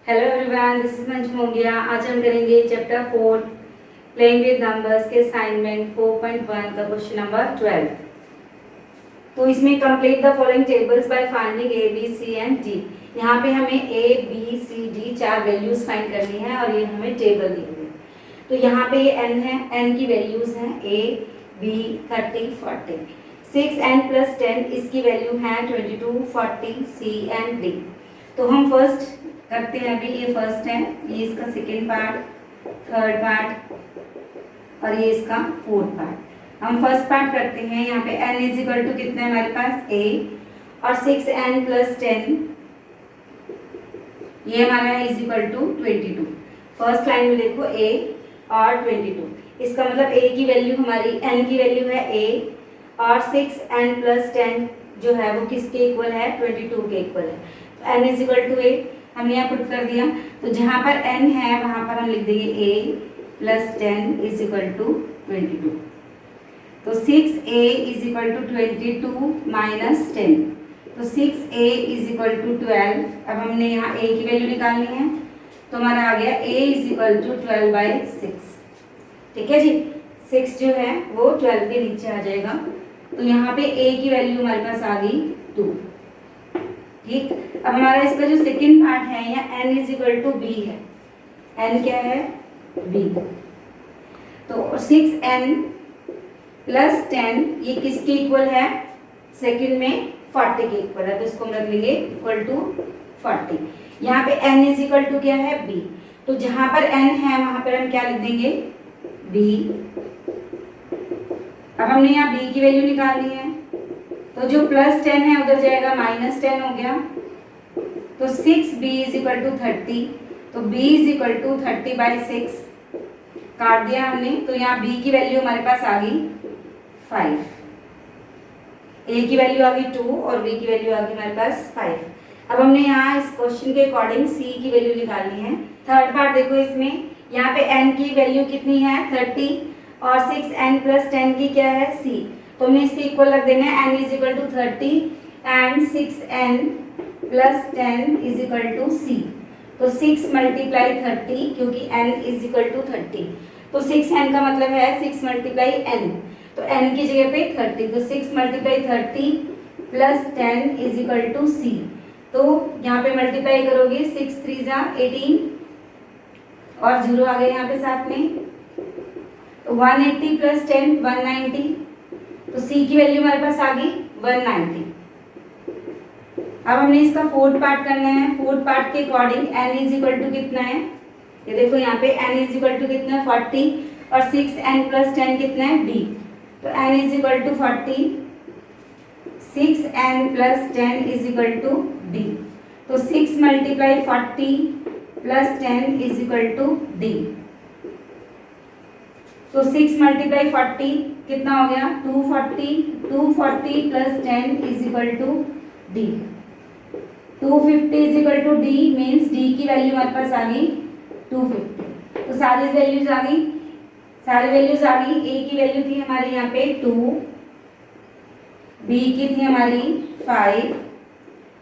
Hello everyone, this is Manju Mongia. आज हम करेंगे चैप्टर 4 प्लेइंग विद नंबर्स के असाइनमेंट 4.1 का क्वेश्चन नंबर 12। तो इसमें complete the following tables by finding A B C and D. यहाँ पे हमें A B C D 4 values find करनी है और ये हमें टेबल दी हुई है। तो यहाँ पे ये एन है, एन की वैल्यूज हैं ए बी 30 40। 6 एन प्लस 10 इसकी वैल्यू है 22 40 सी एंड डी। तो हम फर्स्ट करते हैं। अभी ये फर्स्ट है, ये इसका सेकेंड पार्ट, थर्ड पार्ट और ये इसका फोर्थ पार्ट। हम फर्स्ट पार्ट करते हैं। यहाँ पे n इज इक्वल टू कितना है हमारे पास a और 6n प्लस 10 ये हमारा है is equal to 22। First line में देखो a और 22, इसका मतलब a की वैल्यू हमारी n की वैल्यू है a और 6n प्लस 10 जो है वो किसके इक्वल है 22 के इक्वल है। तो n इज इक्वल टू 8 हमने यहाँ पुट कर दिया। तो जहाँ पर n है वहाँ पर हम लिख देंगे a plus 10 is equal to 22। तो 6a is equal to 22 minus 10, तो 6a इज इक्वल टू 12। अब हमने यहाँ a की वैल्यू निकालनी है, तो हमारा आ गया a इज इक्वल टू 12/6। ठीक है जी, 6 जो है वो 12 के नीचे आ जाएगा। तो यहाँ पे a की वैल्यू हमारे पास आ गई 2। ठीक, अब हमारा इसका जो सेकंड पार्ट है यहाँ n is equal to b है। n क्या है b। तो 6n प्लस 10 ये किसके इक्वल है, सेकंड में 40 के इक्वल है। तो इसको हम रख लेंगे इक्वल टू 40। यहाँ पे n इज इक्वल टू क्या है b। तो जहां पर n है वहां पर हम क्या लिख देंगे b। अब हमने यहाँ b की वैल्यू निकालनी है, तो जो प्लस 10 है उधर जाएगा माइनस 10 हो गया। तो 6b इज इक्वल टू 30, तो b इज इक्वल टू 30/6 काट दिया हमने। तो यहाँ b की वैल्यू हमारे पास आ गई 5, a की वैल्यू आ गई 2 और b की वैल्यू आ गई हमारे पास 5। अब हमने यहाँ इस क्वेश्चन के अकॉर्डिंग c की वैल्यू निकालनी है। थर्ड पार्ट देखो, इसमें यहाँ पे n की वैल्यू कितनी है 30 और 6n प्लस 10 की क्या है c। तो हमने इसके इक्वल रख देना है n is equal to 30 and 6n plus 10 is equal to c। तो 6 मल्टीप्लाई 30 क्योंकि n इज इक्वल टू 30, तो 6n का मतलब है 6 मल्टीप्लाई n। तो n की जगह पे 30, तो 6 multiply 30 plus 10 is equal to c। तो यहाँ पे मल्टीप्लाई करोगे 6 3 जा 18 और 0 आ गए यहाँ पे साथ में। तो 180 प्लस 10 190, तो c की वैल्यू हमारे पास आ गई 190। अब हमने इसका फोर्थ पार्ट करना है। फोर्थ पार्ट के according n is equal to कितना है, ये देखो यहाँ पे n इज इक्वल टू कितना है 40 और 6n प्लस 10 कितना है d। तो n is equal to 40, 6n plus 10 is equal to d। तो 6 multiply 40 plus 10 is equal to d। तो 6 मल्टीप्लाई 40 कितना हो गया 240, 240 plus 10 is equal to d। 250 is equal to d means d की value हमारे पास आ गई 250। तो सारी वैल्यूज आ गई, सारी वैल्यूज आ गई। a की वैल्यू थी हमारी यहाँ पे 2, b की थी हमारी 5,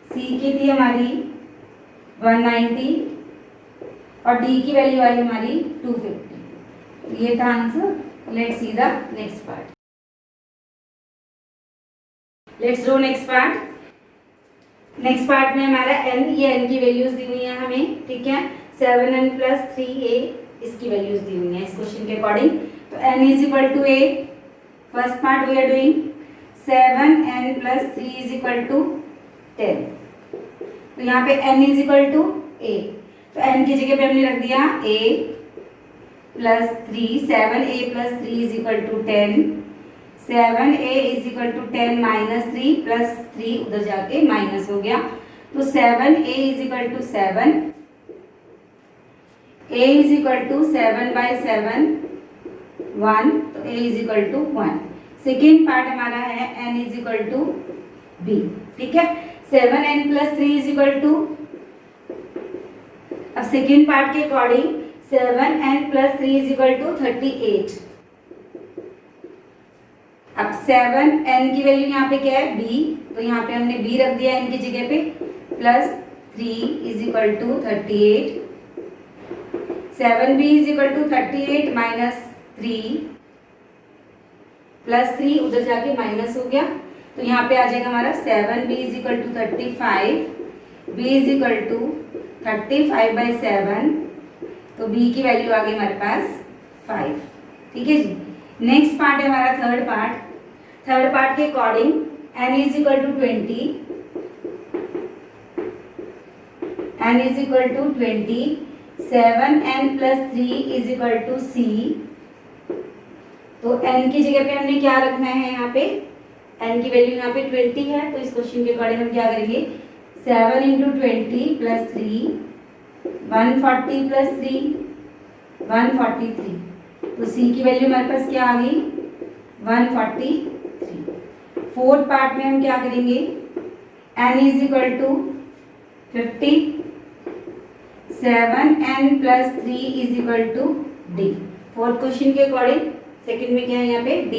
c की थी हमारी 190 और d की वैल्यू आई हमारी 250। ये था answer. Let's see the next part. Let's draw next part. Next part में हमारा n, ये n की वैल्यूज दी हुई है हमें। ठीक है, 7n प्लस 3a इसकी वैल्यूज दी हुई है इस क्वेश्चन के अकॉर्डिंग। तो n is equal to a, first part we are doing 7n plus 3 is equal to 10। तो यहाँ पे n is equal to a, तो n की जगह पे हमने रख दिया a plus 3, 7a plus 3 is equal to 10, 7a is equal to 10 minus 3 plus 3 उधर जाके माइनस हो गया। तो 7a is equal to 7, a is equal to 7/7 1, तो a is equal to 1। Second part हमारा है n is equal to b। ठीक है, 7n plus 3 is equal to, अब सेकेंड पार्ट के according 7n plus 3 is equal to 38। अब 7n की value यहाँ पे क्या है b, तो यहाँ पे हमने b रख दिया n की जगह पे, plus 3 is equal to 38, 7b is equal to 38 minus 3 plus 3 उधर जाके माइनस हो गया, तो यहाँ पे आ जाएगा हमारा 7b is equal to 35, b is equal to 35/7, तो b की वैल्यू आ गई हमारे पास 5। ठीक है जी। नेक्स्ट पार्ट है हमारा थर्ड पार्ट। थर्ड पार्ट के according n is equal to 20, n is equal to 20, 7n plus 3 is equal to c, तो n की जगह पे हमने क्या रखना है, यहाँ पे n की वैल्यू यहाँ पे 20 है, तो इस क्वेश्चन के अकॉर्डिंग हम क्या करेंगे, 7 इंटू 20 प्लस 3, 140 प्लस 3, 143, तो c की वैल्यू हमारे पास क्या आ गई, 143। फोर्थ पार्ट में हम क्या करेंगे, n is equal to 50, 7n plus 3 is equal to d। Fourth question के अकॉर्डिंग सेकंड में क्या है यहाँ पे d,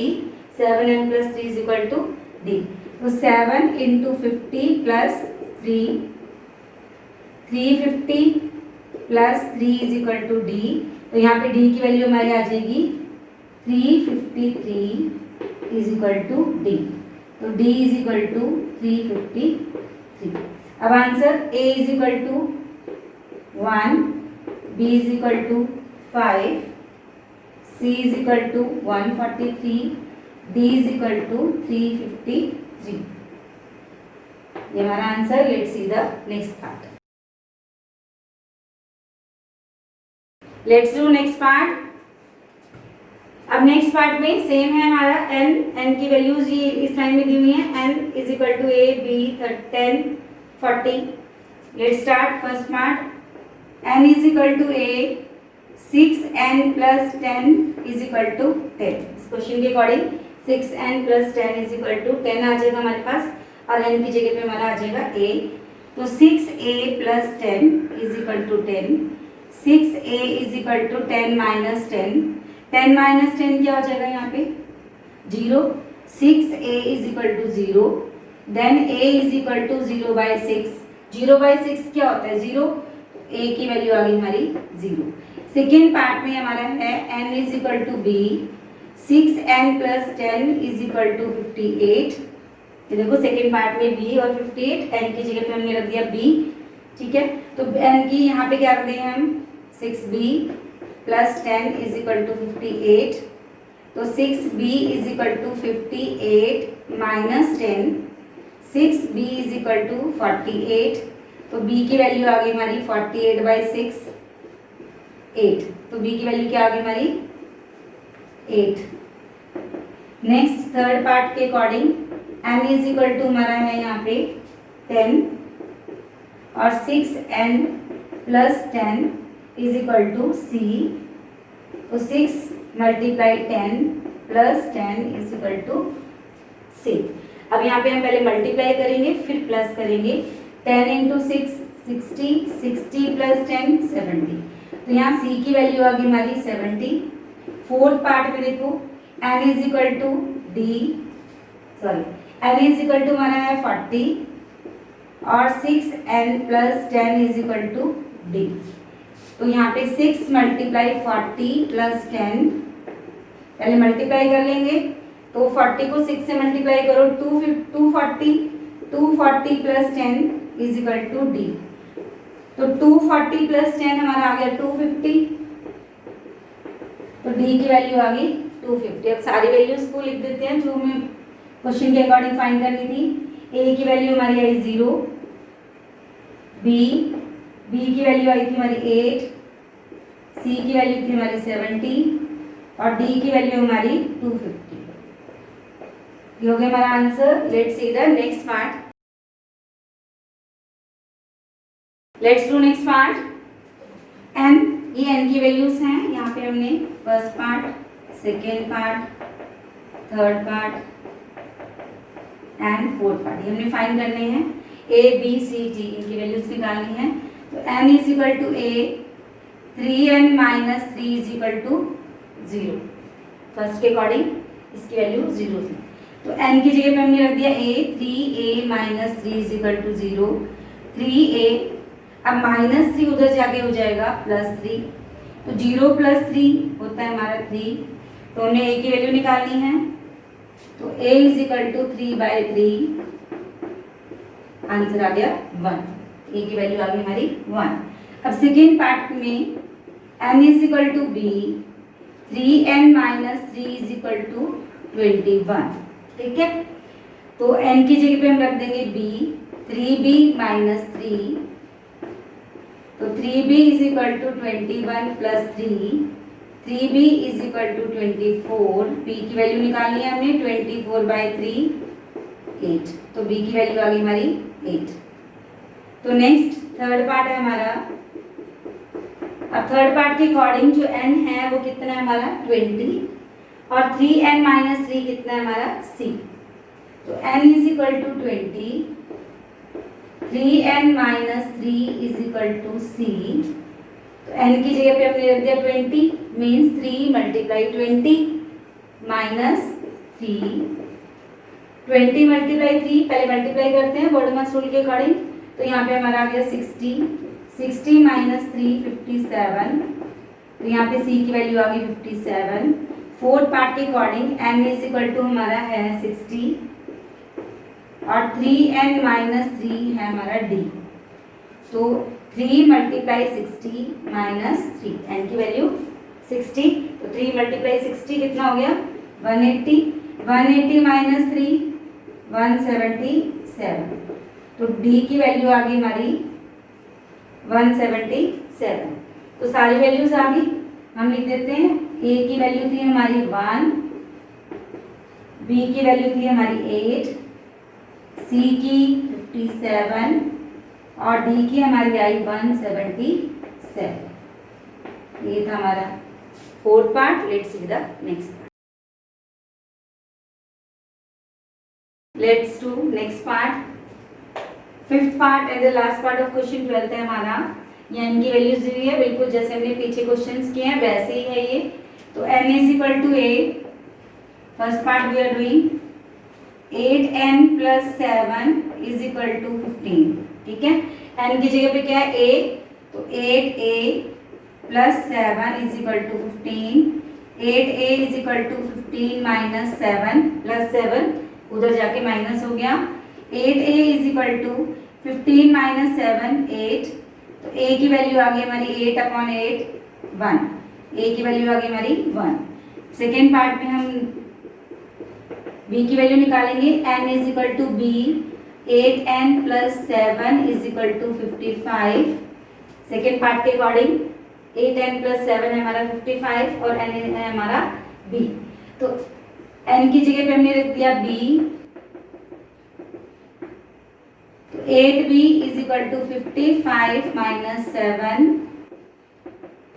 7n plus 3 is equal to d, तो 7 into 50 plus 3, 350 plus 3 is equal to d, तो यहाँ पे d की वैल्यू हमारी आ जाएगी 353 इज इक्वल टू d, तो d इज इक्वल टू 353। अब answer a is equal to 1, b is equal to 5, c is equal to 143, d is equal to 353। ये हमारा answer. Let's see the next part. Let's do next part. अब next part में same है हमारा n की values ये इस line में दी हुई है, n is equal to a b 10 40। Let's start first part. n is equal to a 6n plus 10 is equal to 10। इस क्वेश्चन के according 6n plus 10 is equal to 10 आ जाएगा हमारे पास, और n की जगह पे हमारा आ जाएगा a, तो 6a plus 10 is equal to 10, 6a is equal to 10 minus 10, 10 minus 10 क्या हो जाएगा यहाँ पे 0, 6a is equal to 0, then a is equal to 0/6, 0/6 क्या होता है 0, a की वैल्यू आ गई हमारी 0। सेकेंड पार्ट में हमारा है n is equal to b, 6n plus 10 is equal to 58। ये देखो सेकेंड पार्ट में b और 58, n की जगह पे हमने रख दिया b। ठीक है, तो n की यहाँ पे क्या रख दें हम 6b plus 10 is equal to 58, तो 6b is equal to 58 minus 10, 6b is equal to 48, तो b की वैल्यू आ गई हमारी 48/6, 8, तो b की वैल्यू क्या आ गई हमारी 8। नेक्स्ट थर्ड पार्ट के according n is equal to हमारा है यहाँ पे 10 और 6n plus 10 is equal to c, तो 6 multiply 10 plus 10 is equal to c। अब यहाँ पे हम पहले मल्टीप्लाई करेंगे फिर प्लस करेंगे, 10 इंटू 6 60, 60 प्लस 10 70, तो यहाँ c की वैल्यू आ गई हमारी 70। फोर्थ पार्ट में देखो n is equal to n is equal to हमारा है 40 और 6n plus 10 is equal to d, तो यहाँ पे 6 मल्टीप्लाई 40 प्लस 10, पहले मल्टीप्लाई कर लेंगे, तो 40 को 6 से मल्टीप्लाई करो 240 plus 10 is equal to d, तो 240 प्लस 10 हमारा आ गया 250, तो d की वैल्यू आ गई 250। अब सारी वैल्यूज को लिख देते हैं जो हमें क्वेश्चन के अकॉर्डिंग फाइंड करनी थी। a की वैल्यू हमारी आई 0, b की वैल्यू आई थी हमारी 8, c की वैल्यू थी हमारी 70 और d की वैल्यू हमारी 250। ये हो गया हमारा answer. Let's see the next part. Let's do next part. n, ये n की वैल्यूज हैं, यहाँ पे हमने first part, second part, third part and fourth part ये हमने फाइंड करने हैं। a b c d इनकी वैल्यूज निकालनी है, तो n is equal to a, 3n minus 3 is equal to 0। First के अकॉर्डिंग इसकी वैल्यू 0 है, तो n की जगह पे हमने रख दिया a, 3a minus 3 is equal to 0, 3a अब -3 उधर जाके हो जाएगा +3, तो 0 + 3 होता है हमारा 3। तो हमने a की वैल्यू निकालनी है, तो a = 3/3, आंसर आ गया 1। a की वैल्यू आ गई हमारी 1। अब सेकेंड पार्ट में n = b, 3n - 3 = 21, ठीक है। तो n की जगह पे हम रख देंगे b, 3b - 3, तो 3b = 21 + 3, 3b = 24, b की वैल्यू निकालनी है हमने, 24/3 8, तो b की वैल्यू आ गई हमारी 8। तो नेक्स्ट थर्ड पार्ट है हमारा। अब थर्ड पार्ट के अकॉर्डिंग जो n है वो कितना है हमारा 20, और 3n - 3 कितना है हमारा c। तो n = 20, 3n - 3 = c। तो n की जगह पे हमने रख दिया 20, मीन्स 3 × 20 - 3, 20 × 3 पहले मल्टीप्लाई करते हैं बॉडमास रूल के अकॉर्डिंग, तो यहाँ पे हमारा आ गया 60, 60 - 3 57, तो यहाँ पे c की वैल्यू आ गई 57। फोर्थ पार्ट के अकॉर्डिंग n = हमारा है 60, और 3n - 3 है हमारा d। तो 3 × 60 - 3, n की वैल्यू 60, तो 3 × 60 कितना हो गया 180, 180 - 3 177, तो d की वैल्यू आ गई हमारी 177। तो सारी वैल्यूज आ गई, हम लिख देते हैं। a की वैल्यू थी हमारी 1, b की वैल्यू थी हमारी 8, c की 57, और d की हमारी आई 177। ये था हमारा fourth part. Let's see the next part. Let's do next part. Fifth part and the last part of question 12 है हमारा। ये n की वैल्यूज दी हुई है, बिल्कुल जैसे हमने पीछे क्वेश्चंस किए हैं वैसे ही है ये। तो n = a, first part we are doing 8n + 7 = 15, ठीक है। n की जगह पे क्या है a, तो 8a + 7 = 15, 8a = 15 - 7 + 7 उधर जाके माइनस हो गया, 8a = 15 - 7 8, तो a की वैल्यू आ गई हमारी 8/8 1, a की वैल्यू आ गई हमारी 1। सेकेंड पार्ट में हम b की वैल्यू निकालेंगे। n = b, 8n + 7 = 55। Second part के अकॉर्डिंग 8n + 7 है हमारा 55, और n है हमारा b। तो n की जगह पे हमने रख दिया b, तो 8b = 55 - 7,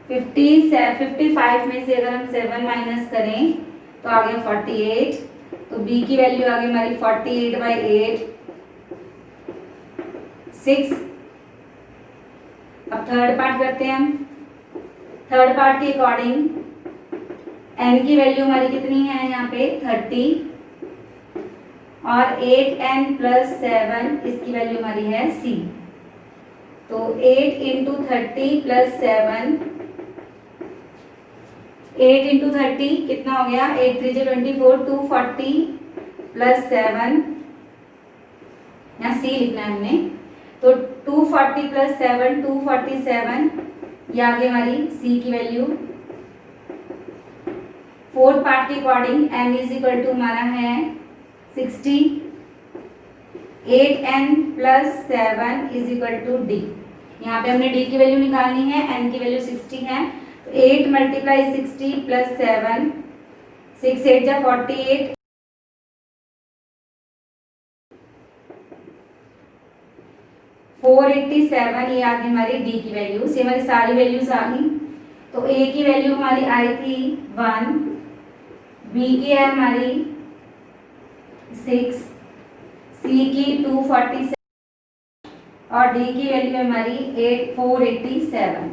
55 में से अगर हम 7 माइनस करें तो आ गया 48, तो b की वैल्यू आ गई हमारी 48/8 6। अब थर्ड पार्ट करते हैं हम। थर्ड पार्ट के अकॉर्डिंग n की वैल्यू हमारी कितनी है यहाँ पे 30, और 8n + 7 इसकी वैल्यू हमारी है c। तो 8 × 30 + 7, 8 × 30 कितना हो गया, 8 3 24, 240 + 7, यहाँ c लिखना है हमने, तो 240 + 7 247, ये आ गई हमारी c की वैल्यू। फोर्थ पार्ट के अकॉर्डिंग n = हमारा है 60, 8n + 7 = d। यहाँ पे हमने d की वैल्यू निकालनी है, n की वैल्यू 60 है, तो 8 × 60 + 7, 6 8 जा 48, 487, ये आ गई हमारी d की वैल्यू। से हमारी सारी वैल्यूज आ गई। तो a की वैल्यू हमारी आई थी 1, b की है हमारी 6, c की 247, और d की वैल्यू है हमारी 487।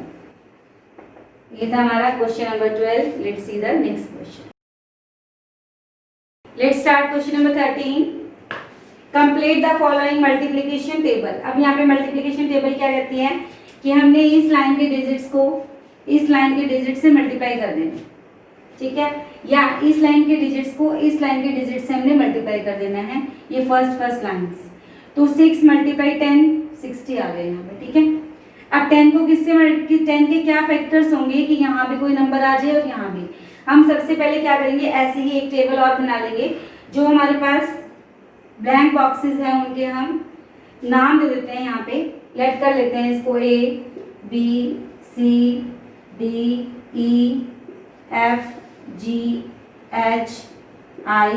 ये था हमारा question number 12। Let's see the next question. Let's start question number 13। Complete the following multiplication table. अब यहाँ पे मल्टीप्लिकेशन टेबल क्या कहती है, कि हमने इस लाइन के डिजिट्स को इस लाइन के डिजिट से मल्टीप्लाई कर देना, ठीक है, या इस लाइन के डिजिट्स को इस लाइन के डिजिट से हमने मल्टीप्लाई कर देना है, ये फर्स्ट लाइंस। तो 6 मल्टीप्लाई 10 60 आ गए यहाँ पे, ठीक है। अब 10 को किससे 10 के क्या फैक्टर्स होंगे कि यहाँ पे कोई नंबर आ जाए और यहाँ भी। हम सबसे पहले क्या करेंगे, ऐसे ही एक टेबल और बना लेंगे, जो हमारे पास ब्लैंक बॉक्सेस हैं उनके हम नाम दे देते हैं, यहाँ पे लेट कर लेते हैं इसको A B C D E F G H I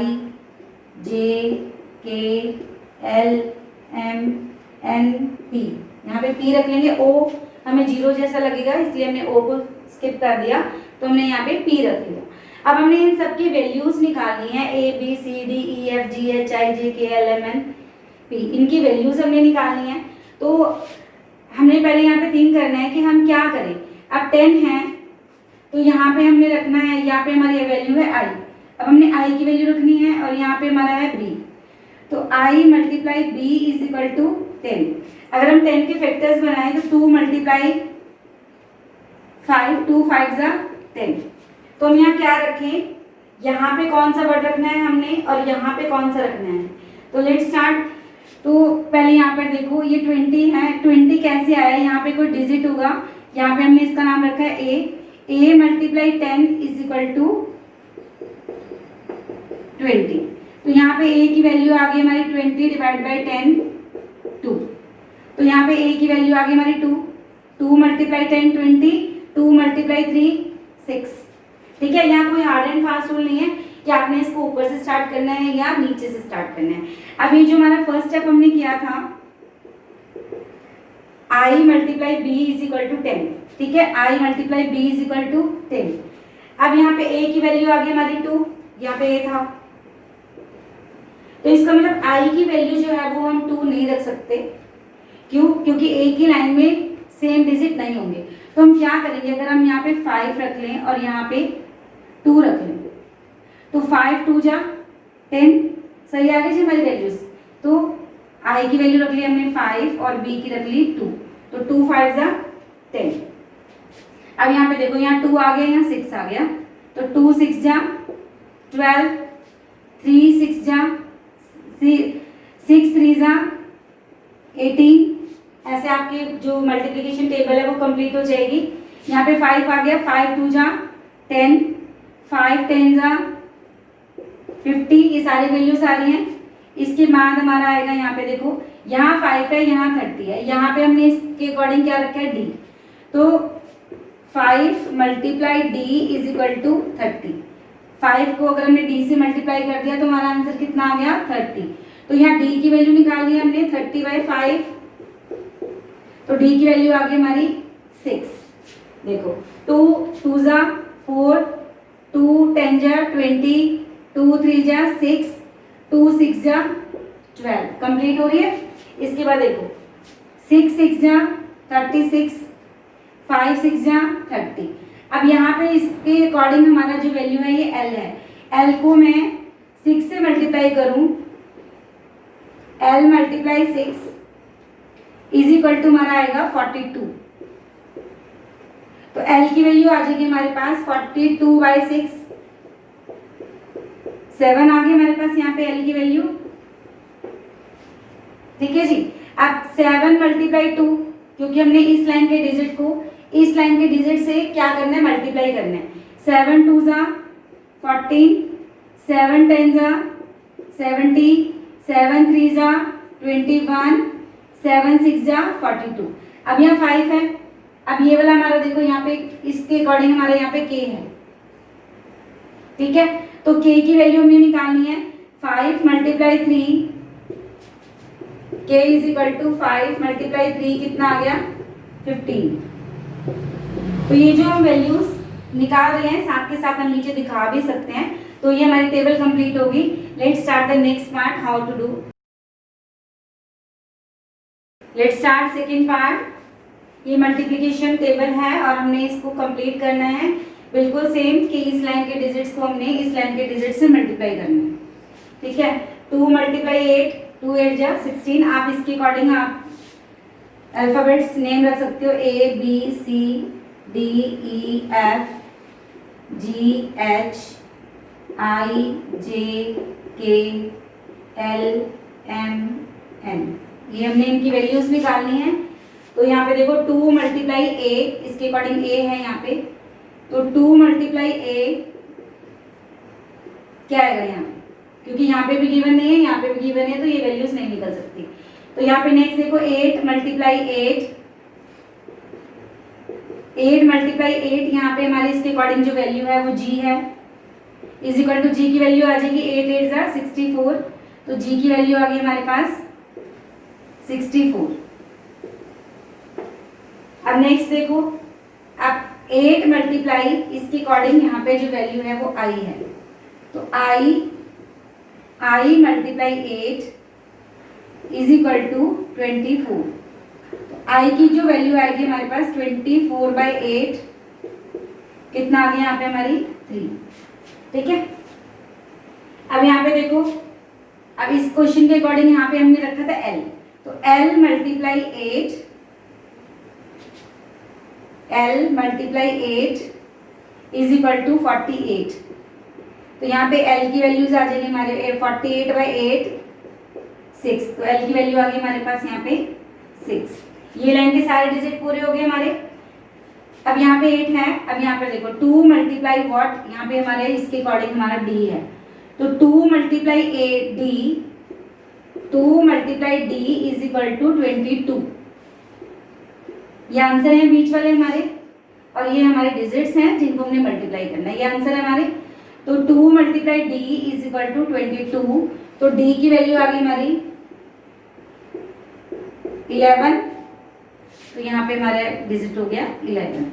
J K L M N P। यहाँ पे P रख लेंगे, O हमें 0 जैसा लगेगा इसलिए हमने O को स्किप कर दिया, तो हमने यहाँ पे P रख लिया। अब हमने इन सबकी वैल्यूज निकालनी है, A B C D E F G H I J K L M N P, इनकी वैल्यूज हमने निकालनी है। तो हमने पहले यहाँ पे थिंक करना है कि हम क्या करें। अब 10 है तो यहाँ पे हमने रखना है, यहाँ पे हमारी वैल्यू है I, अब हमने I की वैल्यू रखनी है और यहाँ पे हमारा है B, तो I multiply B is equal to 10। अगर हम 10 के फैक्टर्स बनाएं तो 2 मल्टीप्लाई 5, 2 5 जा 10। तो हम यहाँ क्या रखें, यहाँ पे कौन सा वर्ड रखना है हमने और यहाँ पे कौन सा रखना है। तो लेट्स स्टार्ट। तो पहले यहाँ पर देखो ये 20 है, 20 कैसे आया, यहाँ पे कोई डिजिट होगा, यहाँ पे हमने इसका नाम रखा है A multiply 10 is equal to 20। तो यहाँ पे A की वैल्यू आ गई हमारी 20 डिवाइड बाई 10 2। तो यहाँ पे A की वैल्यू आ गई हमारी 2, 2 मल्टीप्लाई 10 20, 2 मल्टीप्लाई 3 6, ठीक है। यहाँ कोई हार्ड एंड फास्ट रूल नहीं है कि आपने इसको ऊपर से स्टार्ट करना है या नीचे से स्टार्ट करना है। अब ये जो हमारा फर्स्ट स्टेप हमने किया था I multiply B is equal to 10, ठीक है, I multiply B is equal to 10। अब यहाँ पे A की वैल्यू आ गई हमारी 2, यहाँ पे A था, तो इसका मतलब I की वैल्यू जो है वो हम 2 नहीं रख सकते, क्यों, क्योंकि एक ही लाइन में सेम डिजिट नहीं होंगे। तो हम क्या करेंगे, अगर हम यहाँ पे 5 रख लें और यहाँ पे 2 रख लें, तो 5 2 जा 10, सही आ गई जी हमारी वैल्यूज। तो I की वैल्यू रख ली हमने 5 और B की रख ली 2, तो 2 5 जा 10। अब यहाँ पे देखो, यहाँ 2 आ गया, यहाँ 6 आ गया, तो 2 6 जा 12, 3 6 जा 6 3 जा 18। ऐसे आपकी जो मल्टीप्लिकेशन टेबल है वो कंप्लीट हो जाएगी। यहाँ पे 5 आ गया, 5 2 जा 10, 5 10 जा 50, ये सारी वैल्यूज आ रही हैं। इसके बाद हमारा आएगा, यहाँ पे देखो, यहाँ 5 है, यहाँ 30 है, यहाँ पे हमने इसके अकॉर्डिंग क्या रखा है D, तो 5 multiply D is equal to 30। 5 को अगर हमने D से मल्टीप्लाई कर दिया तो हमारा आंसर कितना आ गया 30। तो यहाँ D की वैल्यू निकाल ली हमने 30/5, तो D की वैल्यू आ गई हमारी 6। देखो 2 2 जा 4, 2 10 जा 20, 2 3 जा 6, 2 6 जा 12, कंप्लीट हो रही है। इसके बाद देखो 6 6 जा 36, 5 6 जा 30। अब यहाँ पे इसके अकॉर्डिंग हमारा जो वैल्यू है ये L है, L को मैं 6 से मल्टीप्लाई करूं, L multiply 6 is equal to हमारा आएगा 42। तो L की वैल्यू आ जाएगी हमारे पास 42/6, 7 आ गई हमारे पास यहाँ पे L की वैल्यू, ठीक है जी। अब 7 मल्टीप्लाई 2, क्योंकि हमने इस लाइन के डिजिट को इस लाइन के डिजिट से क्या करना है, मल्टीप्लाई करना है। 7 2 जा 14, 7 10 जा 70, 7 3 जा 21, 7 6 जा 42। अब यहाँ 5 है, अब ये वाला हमारा देखो यहाँ पे इसके अकॉर्डिंग हमारे यहाँ पे K है, ठीक है। तो K की वैल्यू हमें निकालनी है, 5 multiply 3, K is equal to 5 multiply 3 कितना आ गया 15। तो ये जो हम वैल्यूज निकाल रहे हैं साथ के साथ हम नीचे दिखा भी सकते हैं। तो ये हमारी टेबल कंप्लीट होगी। Let's start the next part, how to do. Let's start second part. ये मल्टीप्लिकेशन टेबल है और हमने इसको कंप्लीट करना है बिल्कुल सेम कि इस लाइन के डिजिट्स को हमने इस लाइन के डिजिट से मल्टीप्लाई करना है, ठीक है। 2 मल्टीप्लाई 8, 2 8 जा 16। आप इसके अकॉर्डिंग आप अल्फ़ाबेट्स नेम रख सकते हो ABCDEFGHIJKLMN, ये हमने इनकी वैल्यूज निकालनी है। तो यहाँ पे देखो 2 मल्टीप्लाई ए, इसके अकॉर्डिंग ए है यहाँ पे, तो 2 मल्टीप्लाई ए क्या आएगा यहाँ पे, क्योंकि यहाँ पे भी गिवन नहीं है, यहाँ पे भी गिवन है, तो ये वैल्यूज नहीं निकल सकती। तो यहाँ पे नेक्स्ट देखो 8 मल्टीप्लाई 8 मल्टीप्लाई 8, यहाँ पे हमारे इसके अकॉर्डिंग जो वैल्यू है वो जी है, इज इक्वल टू जी की वैल्यू आ जाएगी 8 8 जा 64, तो जी की वैल्यू आ गई हमारे पास 64। अब नेक्स्ट देखो, अब 8 मल्टीप्लाई इसके अकॉर्डिंग यहाँ पे जो वैल्यू है वो आई है, तो आई मल्टीप्लाई 8 इज इक्वल टू 24। तो आई की जो वैल्यू आएगी हमारे पास 24/8, कितना आ गया यहाँ पे हमारी 3, ठीक है। अब यहाँ पे देखो, अब इस क्वेश्चन के अकॉर्डिंग यहाँ पे हमने रखा था L, तो L multiply 8 is equal to 48। तो यहाँ पे L की वैल्यूज आ जाएगी हमारे 48/8 6, तो L की वैल्यू आ गई हमारे पास यहाँ पे 6। ये लाइन के सारे डिजिट पूरे हो गए हमारे। अब यहाँ पे 8 है, अब यहाँ पे देखो 2 मल्टीप्लाई व्हाट, यहाँ पे हमारे इसके अकॉर्डिंग हमारा D है, तो 2 multiply D is equal to 22। ये आंसर है बीच वाले हमारे, और ये हमारे डिजिट्स हैं जिनको हमने मल्टीप्लाई करना है, ये आंसर है हमारे। तो 2 multiply D is equal to 22, तो D की वैल्यू आ गई हमारी 11, तो यहाँ पे हमारा डिजिट हो गया 11।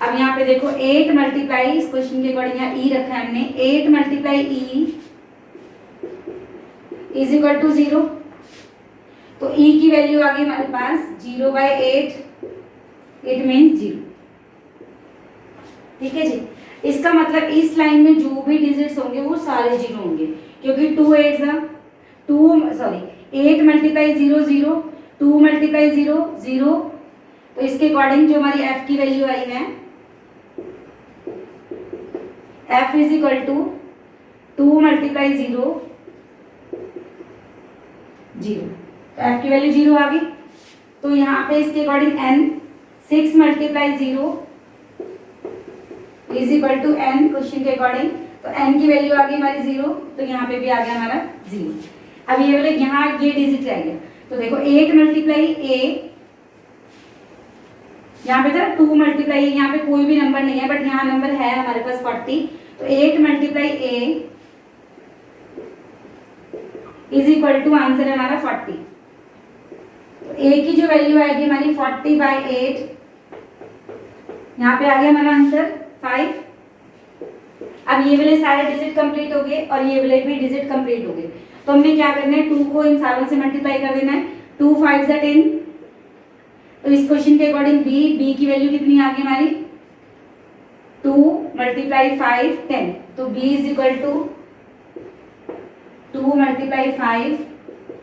अब यहाँ पे देखो 8 मल्टीप्लाई, इस क्वेश्चन के अकॉर्डिंग यहाँ E रखा है हमने, 8 multiply E is equal to 0, तो E की वैल्यू आ गई हमारे पास 0/8, इट मीन्स 0, ठीक है जी। इसका मतलब इस लाइन में जो भी डिजिट्स होंगे वो सारे 0 होंगे, क्योंकि 8 मल्टीप्लाई 0 0, 2 मल्टीप्लाई 0 0, तो इसके अकॉर्डिंग जो हमारी F की वैल्यू आई है, F is equal to 2 multiply 0 0, तो F की वैल्यू 0 आ गई। तो यहाँ पे इसके according N 6 multiply 0 is equal to N, question के अकॉर्डिंग, तो N की वैल्यू आ गई हमारी 0, तो यहाँ पे भी आ गया हमारा 0। अब ये वाले यहाँ ये डिजिट रह गया, तो देखो 8 मल्टीप्लाई A, यहाँ पे था 2 मल्टीप्लाई, यहाँ पे कोई भी नंबर नहीं है, बट यहाँ नंबर है हमारे पास 40, तो 8 multiply A is equal to answer है हमारा 40। तो A की जो वैल्यू आएगी हमारी 40/8, यहाँ पे आ गया हमारा आंसर 5। अब ये वाले सारे डिजिट कंप्लीट हो गए और ये वाले भी डिजिट कंप्लीट हो गए, तो हमने क्या करना है, 2 को इन सारों से मल्टीप्लाई कर देना है, 2 5 जा 10। तो इस क्वेश्चन के अकॉर्डिंग B की वैल्यू कितनी आ गई हमारी 2 मल्टीप्लाई 5 10, तो B is equal to 2 multiply 5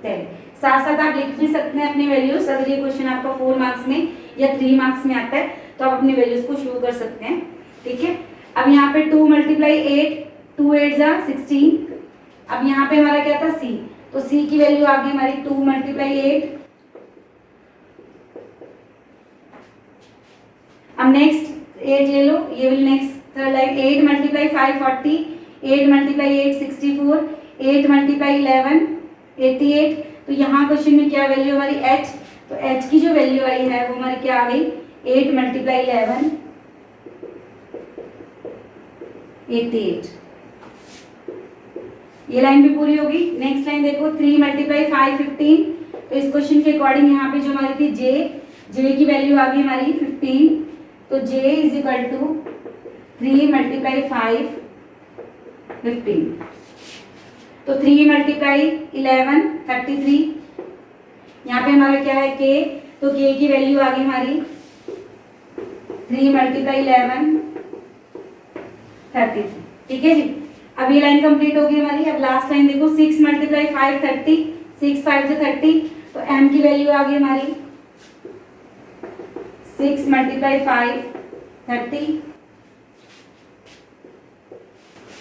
10। साथ साथ आप लिख भी सकते हैं अपनी वैल्यूज, अगर ये क्वेश्चन आपका 4 मार्क्स में या 3 मार्क्स में आता है तो आप अपनी वैल्यूज को शो कर सकते हैं, ठीक है। अब यहाँ पे 2 मल्टीप्लाई 8, 2 8 जा 16। अब यहाँ पे हमारा क्या था C, तो C की वैल्यू आ गई हमारी 2 मल्टीप्लाई 8। अब नेक्स्ट 8 ले लो, ये वाली next third line, 8 multiply 5 40, 8 multiply 8 64, 8 multiply 11 88। तो यहाँ क्वेश्चन में क्या वैल्यू हमारी H, तो H की जो वैल्यू आई है वो हमारी क्या आ गई 8 मल्टीप्लाई 11 88। ये लाइन भी पूरी होगी। नेक्स्ट लाइन देखो 3 मल्टीप्लाई 5 15, तो इस क्वेश्चन के अकॉर्डिंग यहाँ पे जो हमारी थी J की वैल्यू आ गई हमारी 15, तो J is equal to 3 multiply 5 15, तो 3 मल्टीप्लाई 11 33। यहाँ पे हमारा क्या है K, तो K की वैल्यू आ गई हमारी 3 मल्टीप्लाई 11 33, ठीक है जी। अब ये लाइन कंप्लीट होगी हमारी। अब लास्ट लाइन देखो 6 मल्टीप्लाई 5 30, 6 5 30, तो M की वैल्यू आ गई हमारी 6 मल्टीप्लाई 5 30।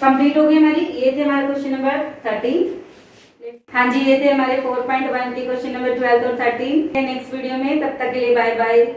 कंप्लीट हो गई हमारी। ये थे हमारे क्वेश्चन नंबर 13। हाँ जी, ये थे हमारे 4.1 के क्वेश्चन नंबर 12 और 13। नेक्स्ट वीडियो में, तब तक के लिए बाय बाय।